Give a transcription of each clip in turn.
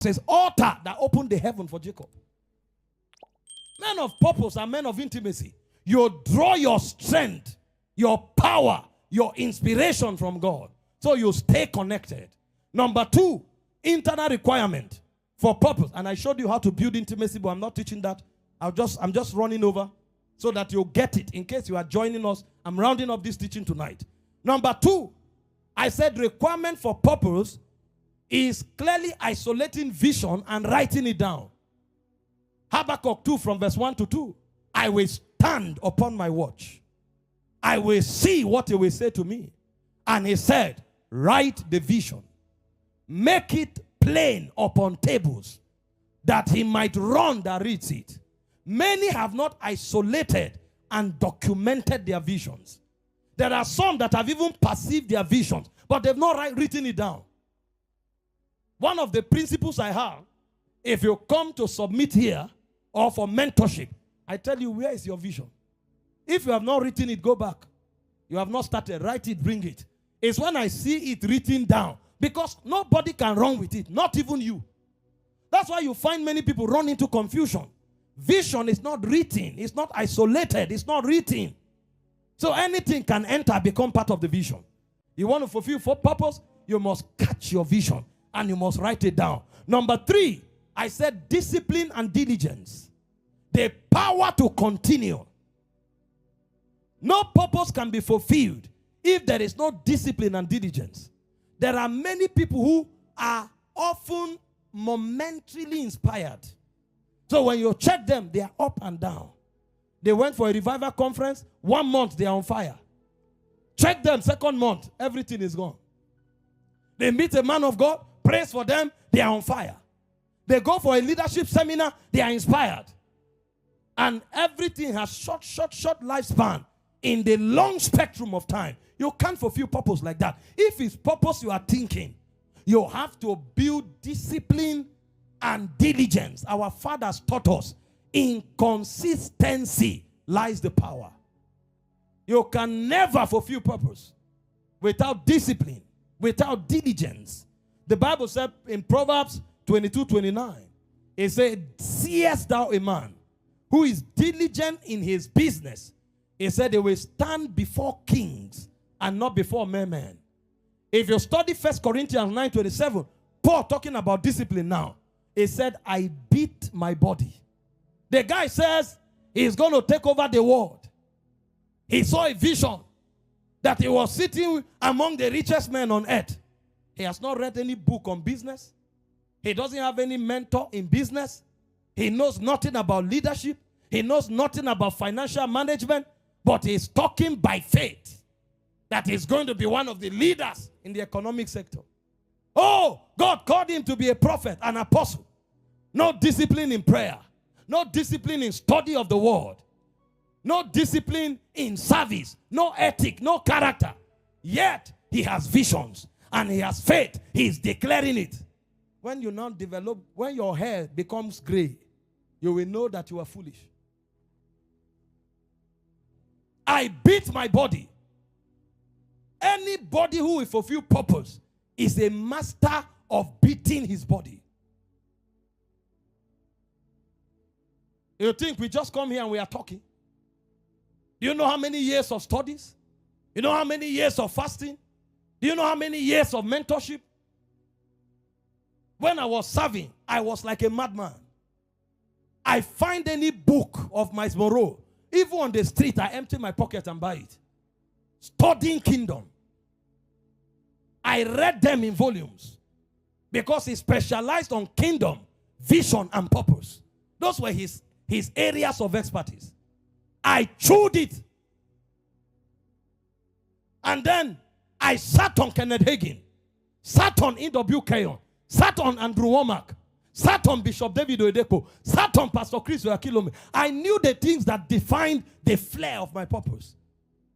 says, altar that opened the heaven for Jacob. Men of purpose and men of intimacy. You draw your strength, your power, your inspiration from God. So you stay connected. Number 2, internal requirement for purpose. And I showed you how to build intimacy, but I'm not teaching that. I'm just running over so that you'll get it. In case you are joining us, I'm rounding up this teaching tonight. Number 2, I said requirement for purpose is clearly isolating vision and writing it down. Habakkuk 2 from verse 1 to 2. I will stand upon my watch. I will see what he will say to me. And he said, write the vision. Make it plain upon tables, that he might run that reads it. Many have not isolated and documented their visions. There are some that have even perceived their visions, but they've not written it down. One of the principles I have, if you come to submit here or for mentorship, I tell you, where is your vision? If you have not written it, go back. You have not started, write it, bring it. It's when I see it written down, because nobody can run with it, not even you. That's why you find many people run into confusion. Vision is not written, it's not isolated, it's not written. So anything can enter, become part of the vision. You want to fulfill for purpose, you must catch your vision and you must write it down. Number 3, I said discipline and diligence. The power to continue. No purpose can be fulfilled if there is no discipline and diligence. There are many people who are often momentarily inspired. So when you check them, they are up and down. They went for a revival conference. 1 month, they are on fire. Check them, 2nd month, everything is gone. They meet a man of God, praise for them, they are on fire. They go for a leadership seminar, they are inspired. And everything has short lifespan in the long spectrum of time. You can't fulfill purpose like that. If it's purpose you are thinking, you have to build discipline and diligence. Our fathers taught us, in consistency lies the power. You can never fulfill purpose without discipline, without diligence. The Bible said in Proverbs 22:29, it said, seest thou a man who is diligent in his business? It said, they will stand before kings and not before men. If you study 1 Corinthians 9:27, Paul talking about discipline now. He said, I beat my body. The guy says he's going to take over the world. He saw a vision that he was sitting among the richest men on earth. He has not read any book on business. He doesn't have any mentor in business. He knows nothing about leadership. He knows nothing about financial management. But he's talking by faith that he's going to be one of the leaders in the economic sector. Oh, God called him to be a prophet, an apostle. No discipline in prayer. No discipline in study of the word. No discipline in service. No ethic, no character. Yet, he has visions and he has faith. He is declaring it. When you now develop, when your hair becomes gray, you will know that you are foolish. I beat my body. Anybody who will fulfill purpose is a master of beating his body. You think we just come here and we are talking? Do you know how many years of studies? You know how many years of fasting? Do you know how many years of mentorship? When I was serving, I was like a madman. I find any book of Miles Monroe, even on the street, I empty my pocket and buy it. Studying kingdom. I read them in volumes because he specialized on kingdom, vision, and purpose. Those were his areas of expertise. I chewed it. And then I sat on Kenneth Hagin, sat on E.W. Keyon, sat on Andrew Womack, sat on Bishop David Oyedepo, sat on Pastor Chris Oyakhilome. I knew the things that defined the flair of my purpose.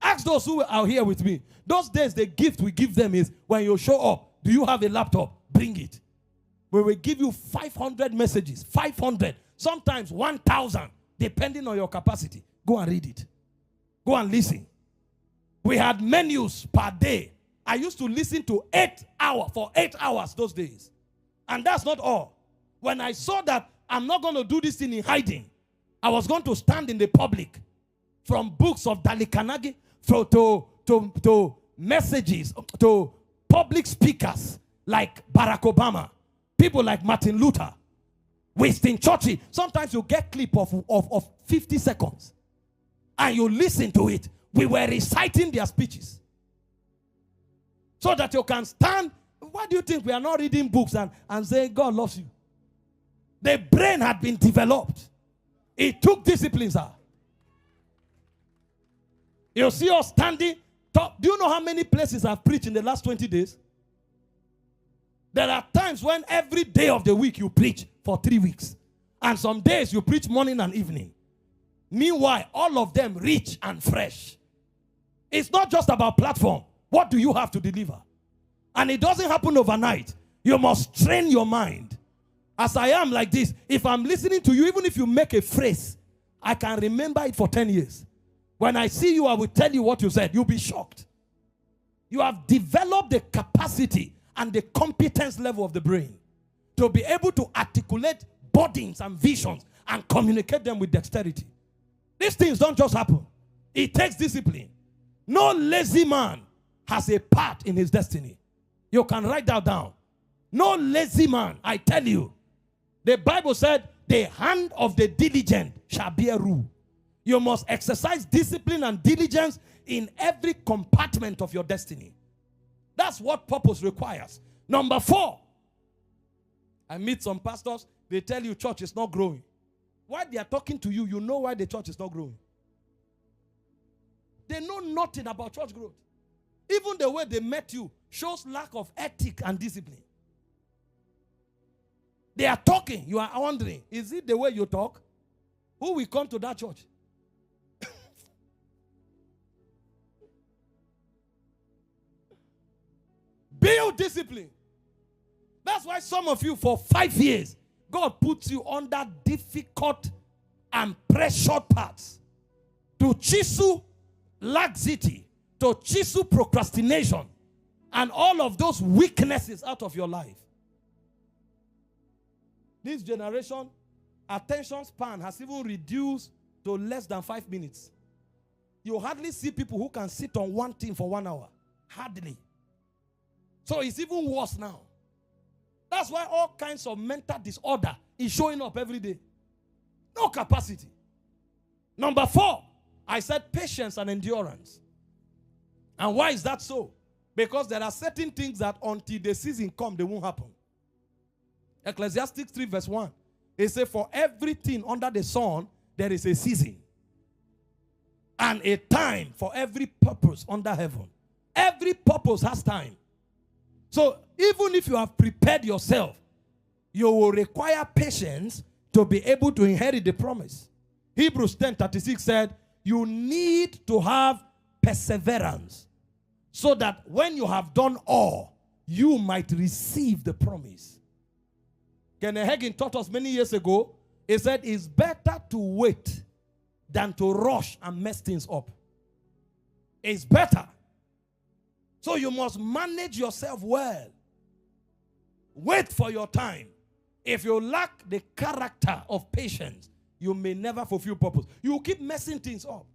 Ask those who are here with me. Those days, the gift we give them is when you show up, do you have a laptop? Bring it. We will give you 500 messages, 500, sometimes 1,000, depending on your capacity. Go and read it. Go and listen. We had menus per day. I used to listen to 8 hours, for 8 hours those days. And that's not all. When I saw that I'm not going to do this thing in hiding, I was going to stand in the public, from books of Dali Carnegie to messages, to public speakers like Barack Obama, people like Martin Luther, Winston Churchill. Sometimes you get clip of 50 seconds and you listen to it. We were reciting their speeches so that you can stand. Why do you think we are not reading books and saying God loves you? The brain had been developed. It took discipline, sir. You see us standing. Talk. Do you know how many places I've preached in the last 20 days? There are times when every day of the week you preach for 3 weeks. And some days you preach morning and evening. Meanwhile, all of them rich and fresh. It's not just about platform. What do you have to deliver? And it doesn't happen overnight. You must train your mind. As I am like this, if I'm listening to you, even if you make a phrase, I can remember it for 10 years. When I see you, I will tell you what you said. You'll be shocked. You have developed the capacity and the competence level of the brain to be able to articulate burdens and visions and communicate them with dexterity. These things don't just happen. It takes discipline. No lazy man has a part in his destiny. You can write that down. No lazy man, I tell you. The Bible said, the hand of the diligent shall bear rule. You must exercise discipline and diligence in every compartment of your destiny. That's what purpose requires. Number 4, I meet some pastors, they tell you church is not growing. While they are talking to you, you know why the church is not growing. They know nothing about church growth. Even the way they met you shows lack of ethic and discipline. They are talking, you are wondering, is it the way you talk? Who will come to that church? Build discipline. That's why some of you, for 5 years, God puts you under difficult and pressured paths to chisel laxity, to chisel procrastination, and all of those weaknesses out of your life. This generation, attention span has even reduced to less than 5 minutes. You hardly see people who can sit on one thing for 1 hour. Hardly. So it's even worse now. That's why all kinds of mental disorder is showing up every day. No capacity. Number 4, I said patience and endurance. And why is that so? Because there are certain things that until the season comes, they won't happen. Ecclesiastes 3 verse 1. It says, for everything under the sun, there is a season. And a time for every purpose under heaven. Every purpose has time. So even if you have prepared yourself, you will require patience to be able to inherit the promise. Hebrews 10:36 said, you need to have perseverance so that when you have done all, you might receive the promise. Kenneth Hagin taught us many years ago, he said, it's better to wait than to rush and mess things up. It's better. So you must manage yourself well. Wait for your time. If you lack the character of patience, you may never fulfill purpose. You will keep messing things up.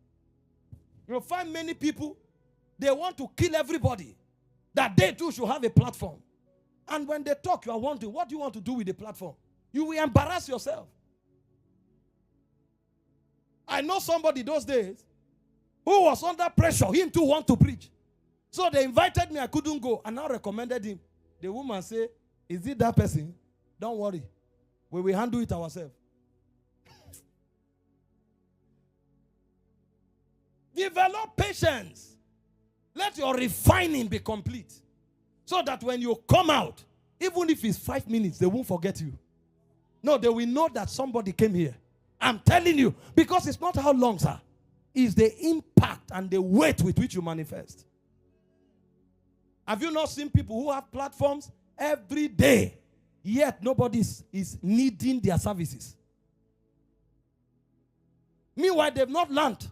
You'll find many people, they want to kill everybody, that they too should have a platform. And when they talk, you are wondering, what do you want to do with the platform? You will embarrass yourself. I know somebody those days who was under pressure, him too want to preach. So they invited me, I couldn't go, and I recommended him. The woman said, is it that person? Don't worry. We will handle it ourselves. Develop patience. Let your refining be complete. So that when you come out, even if it's 5 minutes, they won't forget you. No, they will know that somebody came here. I'm telling you, because it's not how long, sir. It's the impact and the weight with which you manifest. Have you not seen people who have platforms every day, yet nobody is needing their services? Meanwhile, they've not learned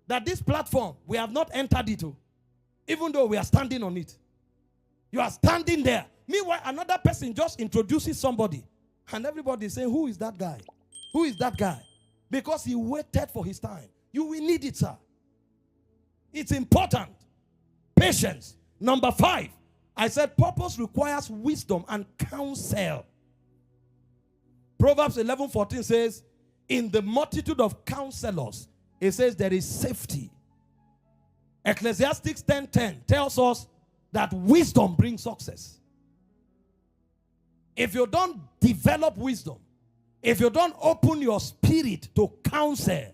that this platform, we have not entered into, even though we are standing on it. You are standing there. Meanwhile, another person just introduces somebody. And everybody is saying, who is that guy? Who is that guy? Because he waited for his time. You will need it, sir. It's important. Patience. Number 5. I said purpose requires wisdom and counsel. Proverbs 11:14 says, in the multitude of counselors, it says there is safety. Ecclesiastes 10:10 tells us that wisdom brings success. If you don't develop wisdom, if you don't open your spirit to counsel,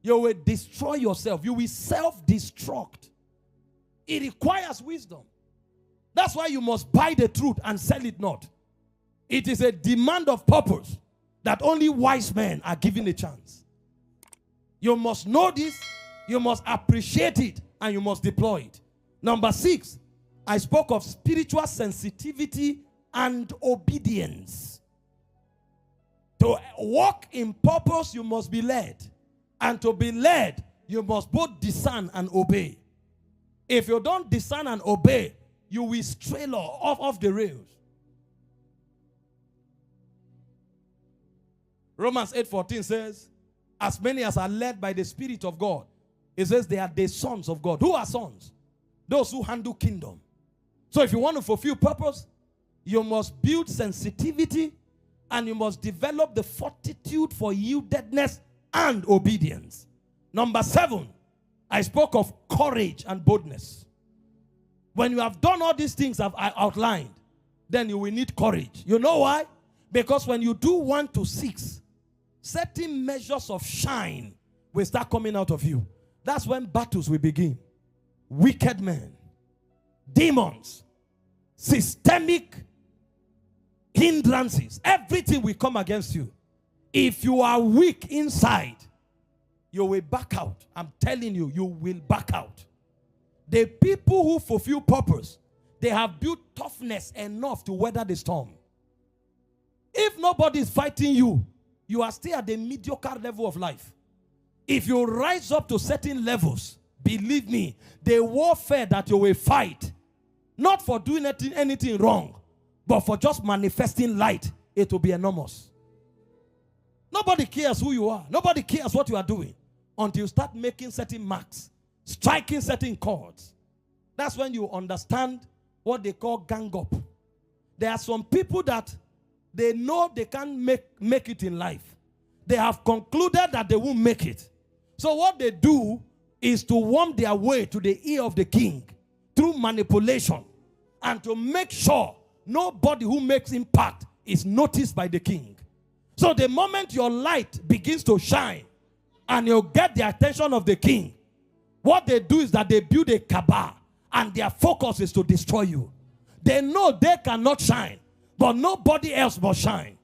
you will destroy yourself. You will self-destruct. It requires wisdom. That's why you must buy the truth and sell it not. It is a demand of purpose that only wise men are given a chance. You must know this, you must appreciate it, and you must deploy it. Number 6, I spoke of spiritual sensitivity and obedience. To walk in purpose, you must be led. And to be led, you must both discern and obey. If you don't discern and obey, you will stray off the rails. Romans 8:14 says, as many as are led by the Spirit of God, it says they are the sons of God. Who are sons? Those who handle kingdom. So if you want to fulfill purpose, you must build sensitivity and you must develop the fortitude for yieldedness and obedience. Number 7, I spoke of courage and boldness. When you have done all these things I've outlined, then you will need courage. You know why? Because when you do 1 to 6, certain measures of shine will start coming out of you. That's when battles will begin. Wicked men, demons, systemic hindrances, everything will come against you. If you are weak inside, you will back out. I'm telling you, you will back out. The people who fulfill purpose, they have built toughness enough to weather the storm. If nobody is fighting you, you are still at the mediocre level of life. If you rise up to certain levels, believe me, the warfare that you will fight, not for doing anything wrong, but for just manifesting light, it will be enormous. Nobody cares who you are. Nobody cares what you are doing until you start making certain marks, striking certain chords. That's when you understand what they call gang up. There are some people that they know they can't make it in life. They have concluded that they won't make it. So what they do is to worm their way to the ear of the king through manipulation and to make sure nobody who makes impact is noticed by the king. So the moment your light begins to shine and you get the attention of the king, what they do is that they build a cabal and their focus is to destroy you. They know they cannot shine, but nobody else must shine.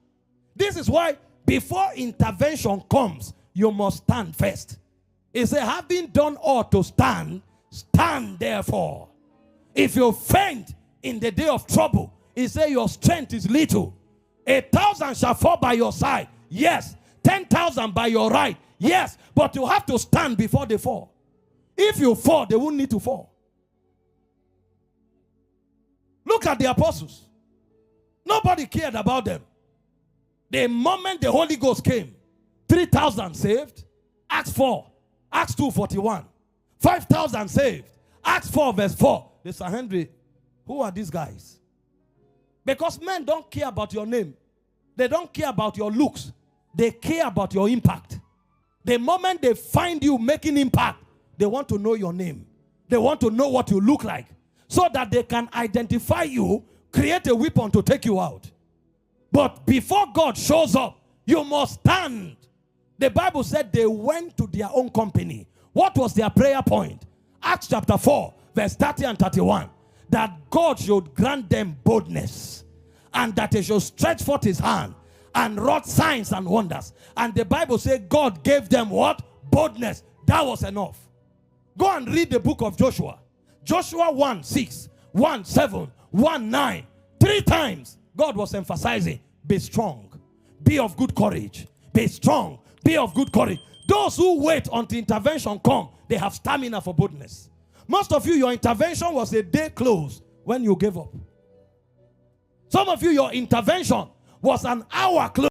This is why before intervention comes, you must stand first. It says, having done all to stand, stand therefore. If you faint in the day of trouble, it says your strength is little. 1,000 shall fall by your side, yes. 10,000 by your right, yes. But you have to stand before they fall. If you fall, they won't need to fall. Look at the apostles. Nobody cared about them. The moment the Holy Ghost came, 3,000 saved. Acts 4, Acts 2:41. 5,000 saved. Acts 4 verse 4. The Sanhedrin, who are these guys? Because men don't care about your name. They don't care about your looks. They care about your impact. The moment they find you making impact, they want to know your name. They want to know what you look like so that they can identify you, create a weapon to take you out. But before God shows up, you must stand. The Bible said they went to their own company. What was their prayer point? Acts chapter 4, verse 30 and 31. That God should grant them boldness and that he should stretch forth his hand and wrought signs and wonders. And the Bible says God gave them what? Boldness. That was enough. Go and read the book of Joshua. Joshua 1:6, 1:7, 1:9. 3 times God was emphasizing, be strong, be of good courage, be strong, be of good courage. Those who wait until intervention come, they have stamina for boldness. Most of you, your intervention was a day close when you gave up. Some of you, your intervention was an hour close.